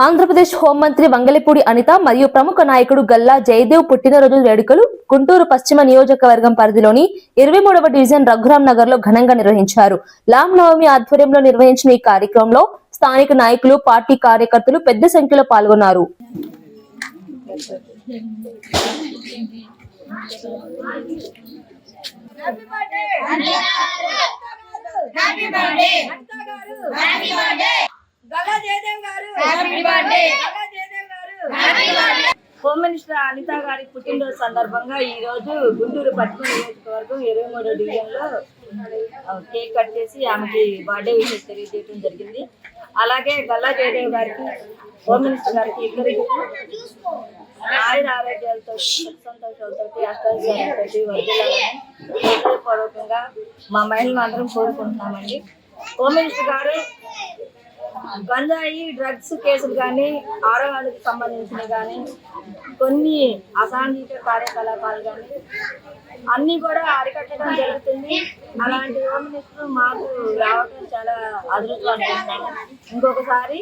ఆంధ్రప్రదేశ్ హోంమంత్రి వంగలపూడి అనిత మరియు ప్రముఖ నాయకుడు గల్లా జయదేవ్ పుట్టినరోజు వేడుకలు గుంటూరు పశ్చిమ నియోజకవర్గం పరిధిలోని 23వ డివిజన్ రఘురాం నగర్ లో ఘనంగా నిర్వహించారు. రామ్ నవమి ఆధ్వర్యంలో నిర్వహించిన ఈ కార్యక్రమంలో స్థానిక నాయకులు, పార్టీ కార్యకర్తలు పెద్ద సంఖ్యలో పాల్గొన్నారు. హోమ్ మినిస్టర్ అనిత గారి పుట్టినరోజు సందర్భంగా ఈ రోజు గుంటూరు పశ్చిమ నియోజకవర్గం 23వ డివిజన్ లో కేక్ కట్ చేసి ఆమెకి బర్త్డే విషయం తెలియజేయడం జరిగింది. అలాగే గల్లా జయదేవ్ గారికి, హోమ్ మినిస్టర్ గారికి ఇద్దరికి ఆయుర ఆరోగ్యాలతో, సంతోషాలతో, అష్టాచారాలతో వర్ధిల్లాలని హృదయపూర్వకంగా మా మహిళలు అందరం కోరుకుంటున్నామండి. హోమ్ మినిస్టర్ గారు గంజాయి, డ్రగ్స్ కేసులు కానీ, ఆడవాళ్ళకి సంబంధించినవి కానీ, కొన్ని అసాంఘిక కార్యకలాపాలు కానీ అన్నీ కూడా అరికట్టడం జరుగుతుంది. అలాంటి హోమ్ మినిస్టర్ మాకు రావడం చాలా అదృష్టం అనుకుంటున్నాను. ఇంకొకసారి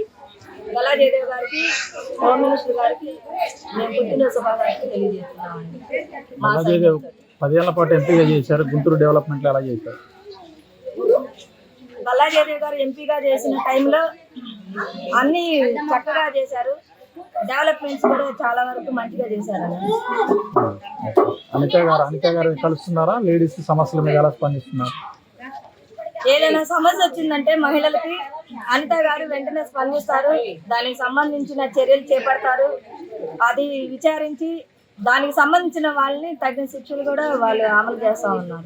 గల్లా జయదేవ్ గారికి, హోమ్ మినిస్టర్ గారికి మేము పుట్టినరోజు శుభాకాంక్షలు తెలియజేస్తున్నామండి. 10 ఏళ్ల పాటు ఎంపీగా చేశారు. గుంటూరు డెవలప్మెంట్ ఎలా చేశారు? గల్లా జయదేవ్ గారు ఎంపీగా చేసిన టైంలో అన్ని చక్కగా చేశారు. డెవలప్మెంట్స్ కూడా చాలా వరకు మంచిగా చేశారు. అనిత గారు కలుస్తున్నారా? లేడీస్ సమస్యల మీద ఎలా స్పందిస్తున్నారు? ఏదైనా సమస్య వచ్చిందంటే మహిళలకి అనిత గారు వెంటనే స్పందిస్తారు. దానికి సంబంధించిన చర్యలు చేపడతారు. అది విచారించి దానికి సంబంధించిన వాళ్ళని తగిన శిక్షలు కూడా వాళ్ళు అమలు చేస్తూ ఉన్నారు.